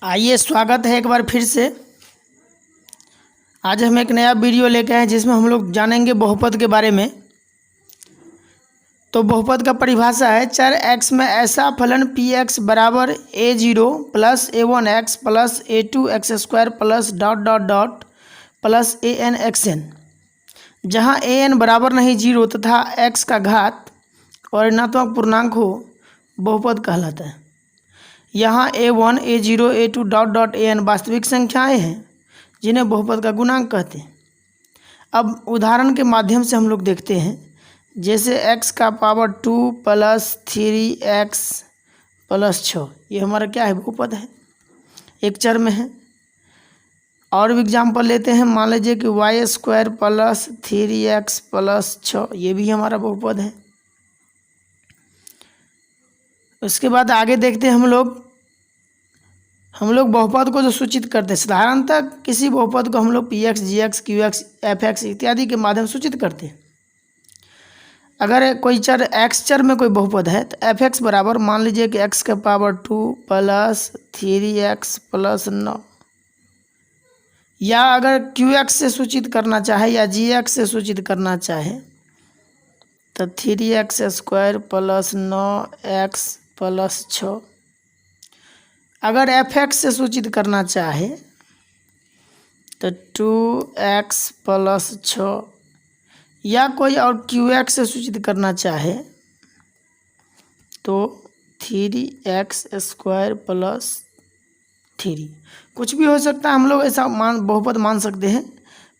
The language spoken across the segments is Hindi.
आइए, स्वागत है एक बार फिर से। आज हम एक नया वीडियो लेके आए जिसमें हम लोग जानेंगे बहुपद के बारे में। तो बहुपद का परिभाषा है, चर x में ऐसा फलन px बराबर a0 plus a1x plus a2x² plus dot dot dot plus an(xn), जहाँ an बराबर नहीं 0 तथा x का घात और ऋणात्मक पूर्णांक हो, बहुपद कहलाता है। यहाँ a1, a0, a2 dot dot an वास्तविक संख्याएं हैं जिन्हें बहुपद का गुणांक कहते हैं। अब उदाहरण के माध्यम से हम लोग देखते हैं, जैसे x का पावर 2 प्लस 3x प्लस 6, ये हमारा क्या है, बहुपद है, एक चर में है। और भी एग्जाम्पल लेते हैं, मान लीजिए कि y² प्लस 3x प्लस 6, ये भी हमारा बहुपद है। उसके बाद आगे देखते हैं हम लोग बहुपद को जो सूचित करते हैं, साधारणतः किसी बहुपद को हम लोग px, gx, qx, fx इत्यादि के माध्यम से सूचित करते हैं। अगर कोई चर x चर में कोई बहुपद है तो fx बराबर, मान लीजिए कि x का पावर 2 प्लस 3x प्लस 9, या अगर qx से सूचित करना चाहे या gx से सूचित करना चाहे तो 3x² प्लस 9x प्लस 6। अगर fx से सूचित करना चाहे तो 2x प्लस 6, या कोई और qx से सूचित करना चाहे तो 3x² प्लस 3, कुछ भी हो सकता है। हम लोग ऐसा बहुपद मान सकते हैं,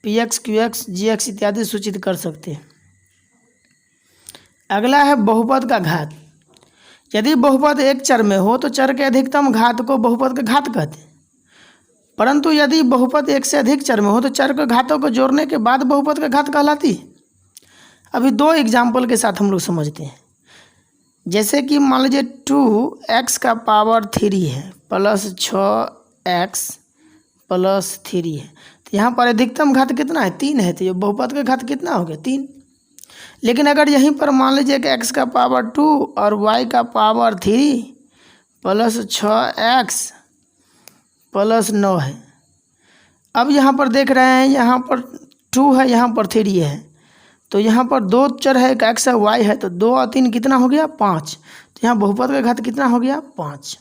px, qx, gx इत्यादि सूचित कर सकते हैं। अगला है बहुपद का घात। यदि बहुपद एक चर में हो तो चर के अधिकतम घात को बहुपद का घात कहते हैं, परंतु यदि बहुपद एक से अधिक चर में हो तो चर के घातों को जोड़ने के बाद बहुपद का घात कहलाती है। अभी दो एग्जाम्पल के साथ हम लोग समझते हैं। जैसे कि मान लीजिए 2x का पावर 3 है प्लस 6x प्लस 3 है, तो यहाँ पर अधिकतम घात कितना है, 3 है, तो ये बहुपद का घात कितना हो गया, 3। लेकिन अगर यहीं पर मान लीजिए कि x का पावर 2 और y का पावर 3 प्लस 6x प्लस 9 है। अब यहाँ पर देख रहे हैं, यहाँ पर 2 है, यहाँ पर 3 है, तो यहाँ पर दो चर है, एक x है, y है, तो 2 और 3 कितना हो गया, 5। तो यहाँ बहुपद का घात कितना हो गया, 5।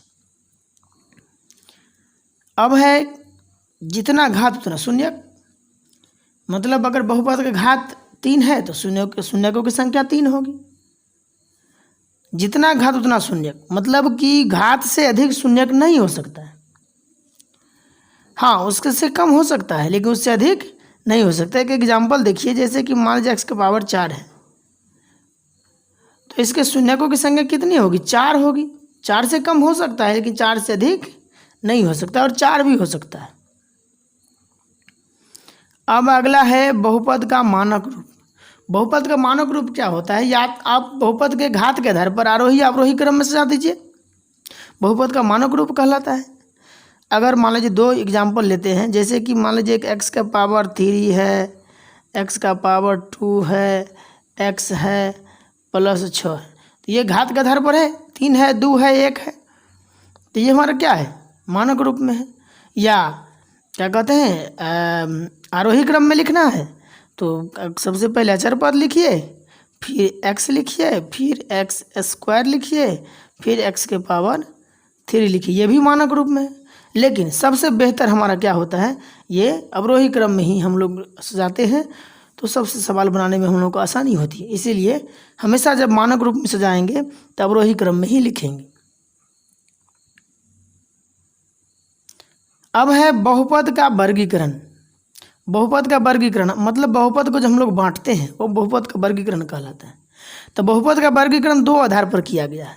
अब है जितना घात उतना शून्यक, मतलब अगर बहुपद का घात 3 है तो शून्यकों की संख्या 3 होगी। जितना घात उतना शून्यक, मतलब कि घात से अधिक शून्यक नहीं हो सकता है। हाँ, उसके से कम हो सकता है लेकिन उससे अधिक नहीं हो सकता। एक एग्जाम्पल देखिए, जैसे कि मान लीजिए x का पावर 4 है, तो इसके शून्यकों की संख्या कितनी होगी, 4 होगी। 4 से कम हो सकता है लेकिन 4 से अधिक नहीं हो सकता, और 4 भी हो सकता है। अब अगला है बहुपद का मानक रूप। बहुपद का मानक रूप क्या होता है, या आप बहुपद के घात के आधार पर आरोही अवरोही क्रम में सजा दीजिए, बहुपद का मानक रूप कहलाता है। अगर मान लीजिए दो एग्जाम्पल लेते हैं, जैसे कि मान लीजिए कि x का पावर 3 है, x का पावर 2 है, x है प्लस 6 है, तो ये घात के आधार पर है, 3 है, 2 है, 1 है, तो ये हमारा क्या है, मानक रूप में है। या क्या कहते हैं, आरोही क्रम में लिखना है तो सबसे पहले अचर पद लिखिए, फिर x लिखिए, फिर x² लिखिए, फिर x के पावर 3 लिखिए, ये भी मानक रूप में है। लेकिन सबसे बेहतर हमारा क्या होता है, ये अवरोही क्रम में ही हम लोग सजाते हैं, तो सबसे सवाल बनाने में हम लोग को आसानी होती है। इसीलिए हमेशा जब मानक रूप में सजाएंगे तो अवरोही क्रम में ही लिखेंगे। अब है बहुपद का वर्गीकरण। बहुपद का वर्गीकरण मतलब बहुपद को जो हम लोग बांटते हैं वो बहुपद का वर्गीकरण कहलाता है। तो बहुपद का वर्गीकरण दो आधार पर किया गया है,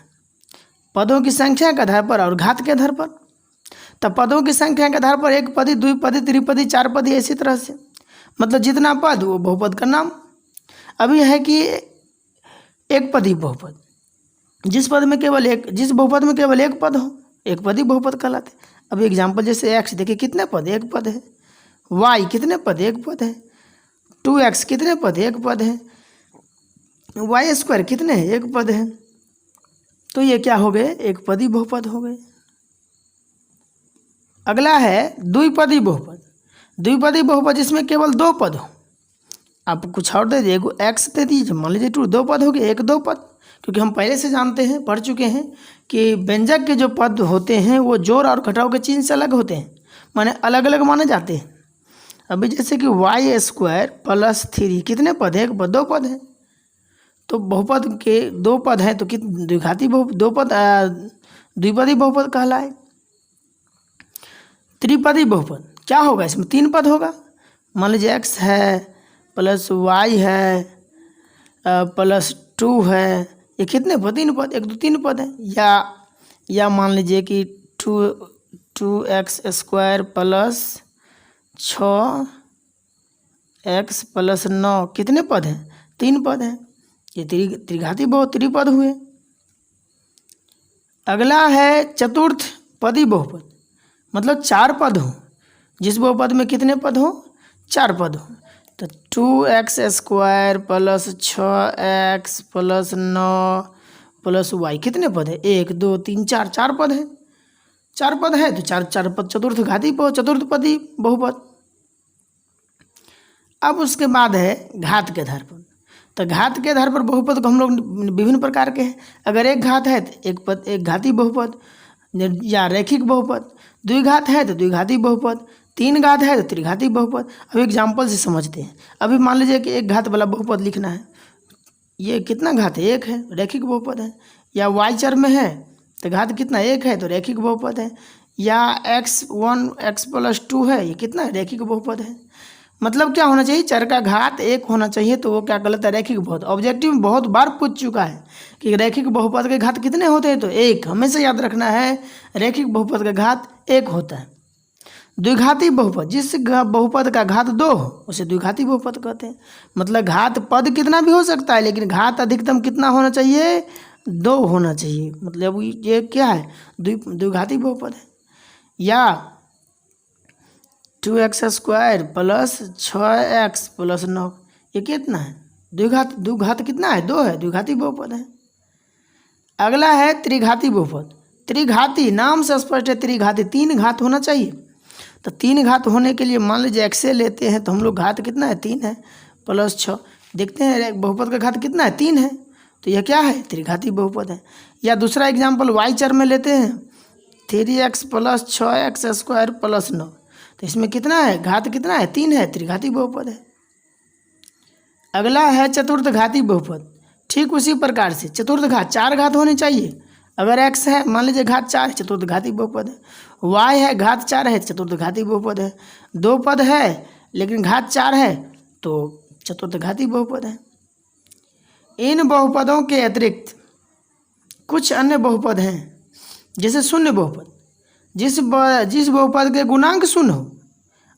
पदों की संख्या के आधार पर और घात के आधार पर। तो पदों की संख्या के आधार पर एक पदी, द्विपदी, त्रिपदी, 4 पदी, इसी तरह से, मतलब जितना पद वो बहुपद का नाम। अभी है कि एक पदी बहुपद, जिस बहुपद में केवल एक पद हो, एक पदी बहुपद कहलाते। अभी एग्जाम्पल जैसे x देखिए, कितने पद, एक पद है। y कितने पद, एक पद है। 2x कितने पद, एक पद है। y² कितने हैं, एक पद है। तो ये क्या हो गए, एक पदी बहुपद हो गए। अगला है द्विपदी बहुपद। द्विपदी बहुपद जिसमें केवल दो पद हो। आप कुछ और दे दीजिए, एगो एक्स दे दीजिए, मान लीजिए टू, दो पद हो गए, एक दो पद। क्योंकि हम पहले से जानते हैं, पढ़ चुके हैं कि व्यंजक के जो पद होते हैं वो जोड़ और घटाव के चिन्ह से अलग होते हैं, माने अलग अलग माने जाते हैं। अभी जैसे कि वाई स्क्वायर प्लस 3 कितने पद है? एक पद, दो पद है। तो बहुपद के दो पद हैं तो कितने द्विघाती दो पद द्विपदी बहुपद कहलाए। त्रिपदी बहुपद क्या होगा? इसमें तीन पद होगा। मान लीजिए एक्स है प्लस वाई है प्लस 2 है, ये कितने पद? तीन पद, एक दो तीन पद है। या मान लीजिए कि 2x square plus 6x plus 9 कितने पद हैं? तीन पद हैं। ये त्रिघाती त्रिपद हुए। अगला है चतुर्थ पदी बहुपद, मतलब चार पद हो। जिस बहुपद में कितने पद हो? चार पद हो। तो 2x square plus 6x plus 9 plus y कितने पद है? 1 2 3 4, चार पद है। चार पद है तो चार पद चतुर्थपदी बहुपद। अब उसके बाद है घात के आधार पर। तो घात के आधार पर बहुपद को हम लोग विभिन्न प्रकार के हैं। अगर एक घात है तो एक घाती बहुपद या रैखिक बहुपद, द्विघात है तो द्विघाती बहुपद, तीन घात है तो त्रिघाती बहुपद। अब एग्जाम्पल से समझते हैं। अभी मान लीजिए कि एक घात वाला बहुपद लिखना है। ये कितना घात है? एक है, रैखिक बहुपद है। या y चर में है तो घात कितना? एक है तो रैखिक बहुपद है। या x1 x प्लस 2 है, ये कितना है? रैखिक बहुपद है। मतलब क्या होना चाहिए? चर का घात एक होना चाहिए, तो वो क्या कहलाता है? रैखिक बहुपद। ऑब्जेक्टिव में बहुत बार पूछ चुका है कि रैखिक बहुपद के घात कितने होते हैं, तो एक। हमेशा याद रखना है रैखिक बहुपद का घात एक होता है। द्विघाती बहुपद, जिस बहुपद का घात दो हो उसे द्विघाती बहुपद कहते हैं। मतलब घात पद कितना भी हो सकता है, लेकिन घात अधिकतम कितना होना चाहिए? दो होना चाहिए। मतलब ये क्या है? द्विघाती बहुपद है। या 2x square plus 6x plus 9, ये कितना है? द्विघात कितना है? दो है, द्विघाती बहुपद है। अगला है त्रिघाती बहुपद। त्रिघाती नाम से स्पष्ट है, त्रिघाती तीन घात होना चाहिए। तो तीन घात होने के लिए मान लीजिए एक्स लेते हैं तो हम लोग घात कितना है? 3 है प्लस 6। देखते हैं बहुपद का घात कितना है? 3 है। तो यह क्या है? त्रिघाती बहुपद है। या दूसरा एग्जाम्पल वाई चर में लेते हैं 3x plus 6x square plus 9, तो इसमें कितना है? घात कितना है? 3 है, त्रिघाती बहुपद है। अगला है चतुर्थ घाती बहुपद। ठीक उसी प्रकार से चतुर्थ घात, चार घात होने चाहिए। अगर x है मान लीजिए घात 4 है, चतुर्थ घाती बहुपद है। y है घात 4 है, चतुर्थ घाती बहुपद है। दो पद है लेकिन घात 4 है तो चतुर्थ घाती बहुपद है। इन बहुपदों के अतिरिक्त कुछ अन्य बहुपद हैं, जैसे शून्य बहुपद। जिस बहुपद के गुणांक शून्य हो,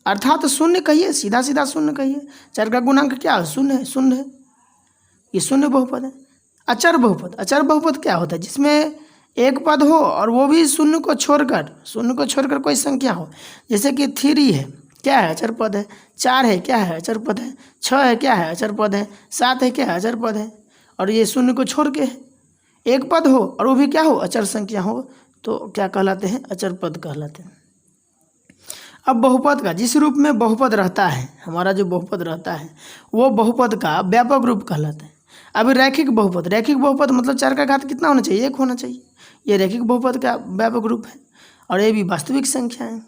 अर्थात शून्य कहिए, सीधा सीधा शून्य कहिए। चर का गुणांक क्या है? शून्य है, शून्य है, ये शून्य बहुपद है। अचर बहुपद, अचर बहुपद क्या होता है? जिसमें एक पद हो और वो भी शून्य को छोड़कर कोई संख्या हो। जैसे कि 3 है, क्या है? अचर पद है। 4 है, क्या है? अचर पद है। 6 है, क्या है? अचर पद है। 7 है, क्या है? अचर पद है। और ये शून्य को छोड़ के है। एक पद हो और वो भी क्या हो? अचर संख्या हो, तो क्या कहलाते हैं? अचर पद कहलाते हैं। अब बहुपद का, जिस रूप में बहुपद रहता है, हमारा जो बहुपद रहता है वो बहुपद का व्यापक रूप कहलाता है। अभी रैखिक बहुपद मतलब चर का घात कितना होना चाहिए? एक होना चाहिए। ये रैखिक बहुपद का व्यापक रूप है और ये भी वास्तविक संख्या है।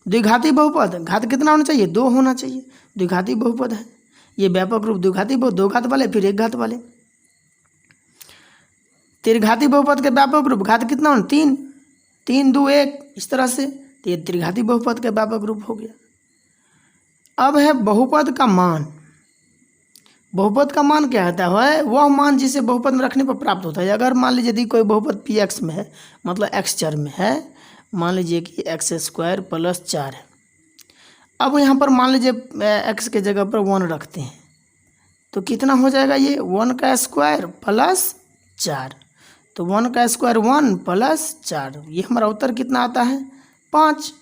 द्विघाती बहुपद, घात कितना होना चाहिए? दो होना चाहिए, द्विघाती बहुपद है। ये व्यापक रूप द्विघाती बहुपद, दो घात वाले फिर एक घात वाले। त्रिघाती बहुपद के व्यापक रूप घात कितना होना? 3, 3 2 1, इस तरह से। तो ये त्रिघाती बहुपद का व्यापक रूप हो गया। अब है बहुपद का मान। बहुपद का मान क्या होता है? वह मान जिसे बहुपद में रखने पर प्राप्त होता है। अगर मान लीजिए यदि कोई बहुपद px में है, मतलब x चर में है, मान लीजिए कि x स्क्वायर प्लस 4 है। अब यहाँ पर मान लीजिए x के जगह पर 1 रखते हैं तो कितना हो जाएगा? ये 1 का स्क्वायर प्लस 4। तो 1 का स्क्वायर 1 प्लस 4, ये हमारा उत्तर कितना आता है? 5।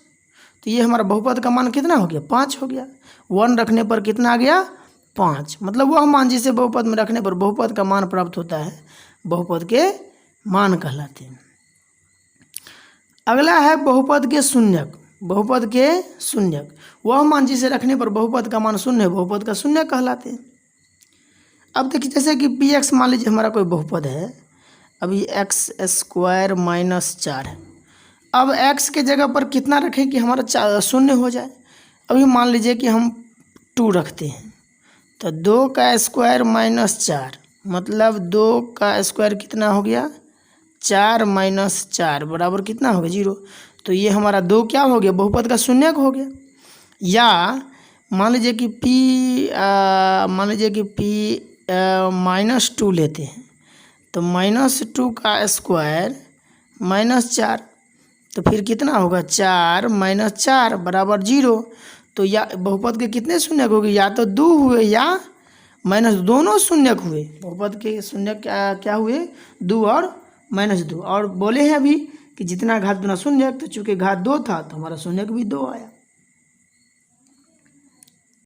तो ये हमारा बहुपद का मान कितना हो गया? 5 हो गया। 1 रखने पर कितना आ गया? 5। मतलब वह मान जिसे बहुपद में रखने पर बहुपद का मान प्राप्त होता है, बहुपद के मान कहलाते हैं। अगला है बहुपद के शून्यक। बहुपद के शून्यक, वह मान जिसे रखने पर बहुपद का मान शून्य है बहुपद का शून्यक कहलाते हैं। अब देखिए जैसे कि पी एक्स मान लीजिए हमारा कोई बहुपद है, अभी एक्स स्क्वायर माइनस 4 है। अब एक्स के जगह पर कितना रखें कि हमारा शून्य हो जाए। अभी मान लीजिए कि हम 2 रखते हैं, तो 2 का स्क्वायर माइनस 4 मतलब 2 का स्क्वायर कितना हो गया 4 माइनस 4 बराबर कितना हो गया 0। तो ये हमारा 2 क्या हो गया बहुपद का शून्यक हो गया। या मान लीजिए कि पी -2 लेते हैं, तो -2 का स्क्वायर -4 तो फिर कितना होगा 4 माइनस 4 बराबर 0। तो या बहुपद के कितने शून्यक हो गए, या तो 2 हुए या माइनस, दोनों शून्यक हुए। बहुपद के शून्यक क्या हुए 2 और -2। और बोले हैं अभी कि जितना घात गुना शून्यक, तो चूँकि घात 2 था तो हमारा शून्यक भी 2 आया।